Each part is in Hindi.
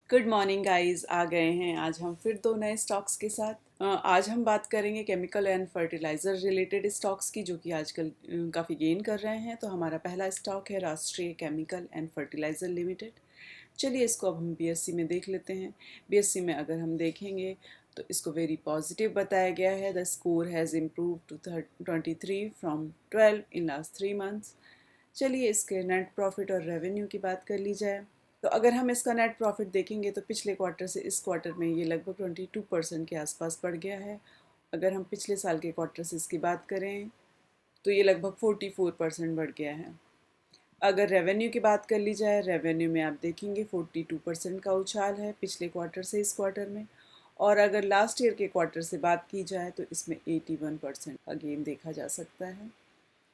गुड मॉर्निंग गाइस, आ गए हैं आज हम फिर दो नए स्टॉक्स के साथ। आज हम बात करेंगे chemical and fertiliser related stocks की, जो कि आजकल काफ़ी गेन कर रहे हैं। तो हमारा पहला स्टॉक है राष्ट्रीय केमिकल एंड फर्टिलाइज़र लिमिटेड। चलिए इसको अब हम बीएससी में देख लेते हैं। बीएससी में अगर हम देखेंगे तो इसको वेरी पॉजिटिव बताया गया है। The score has improve to 23 from 12 in last 3 months. चलिए इसके नेट प्रॉफिट और रेवेन्यू की बात कर ली जाए। तो अगर हम इसका नेट प्रॉफिट देखेंगे तो पिछले क्वार्टर से इस क्वार्टर में ये लगभग 22% के आसपास बढ़ गया है। अगर हम पिछले साल के क्वार्टर से इसकी बात करें तो ये लगभग 44% बढ़ गया है। अगर रेवेन्यू की बात कर ली जाए, रेवेन्यू में आप देखेंगे 42% का उछाल है पिछले क्वार्टर से इस क्वार्टर में। और अगर लास्ट ईयर के क्वार्टर से बात की जाए तो इसमें 81% का गेन देखा जा सकता है।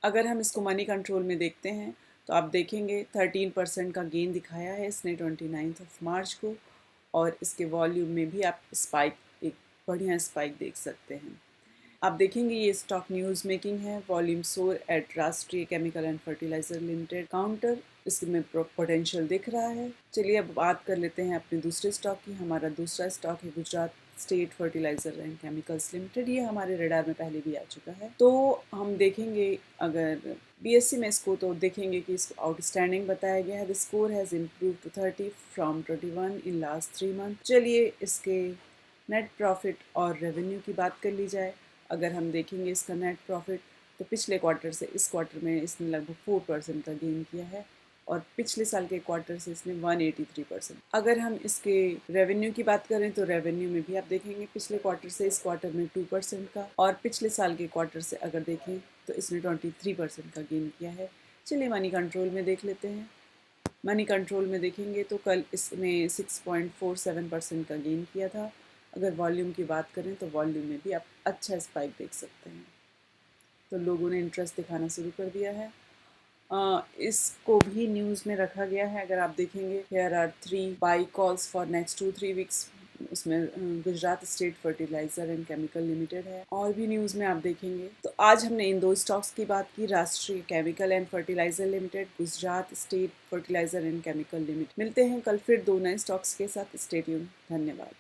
अगर हम इसको मनी कंट्रोल में देखते हैं तो आप देखेंगे 13% का गेन दिखाया है इसने 29 मार्च को। और इसके वॉल्यूम में भी आप स्पाइक, एक बढ़िया स्पाइक देख सकते हैं। आप देखेंगे ये स्टॉक न्यूज़ मेकिंग है। Volume soar at Rashtriya chemical and fertilizer limited counter, इसमें पोटेंशियल दिख रहा है। चलिए अब बात कर लेते हैं अपने दूसरे स्टॉक की। हमारा दूसरा स्टॉक है Gujarat state fertiliser and chemicals limited. ये हमारे रडार में पहले भी आ चुका है। तो हम देखेंगे अगर बीएससी में इसको, तो देखेंगे कि इसको आउटस्टैंडिंग बताया गया है। The score has improve to 30 from 21 in last 3 month. चलिए इसके नेट प्रॉफिट और रेवेन्यू की बात कर ली जाए। अगर हम देखेंगे इसका नेट प्रॉफिट तो पिछले क्वार्टर से इस क्वार्टर में इसने लगभग 4% का गेन किया है। और पिछले साल के क्वार्टर से इसने 183%। अगर हम इसके रेवेन्यू की बात करें तो रेवेन्यू में भी आप देखेंगे पिछले क्वार्टर से इस क्वार्टर में 2% का, और पिछले साल के क्वार्टर से अगर देखें तो इसने 23% का गेन किया है। चलिए मनी कंट्रोल में देख लेते हैं। मनी कंट्रोल में देखेंगे तो कल इसने 6.47% का गेन किया था। अगर वॉल्यूम की बात करें तो वॉल्यूम में भी आप अच्छा स्पाइक देख सकते हैं। तो लोगों ने इंटरेस्ट दिखाना शुरू कर दिया है। इसको भी न्यूज़ में रखा गया है। अगर आप देखेंगे here are 3 buy calls for next 2-3 weeks. उसमें Gujarat state fertiliser and chemical limited है। और भी न्यूज़ में आप देखेंगे। तो आज हमने इन दो स्टॉक्स की बात की, Rashtriya chemical and fertilizer limited, Gujarat state fertiliser and chemical limited. मिलते हैं कल फिर दो नए स्टॉक्स के साथ। Stay tuned. धन्यवाद।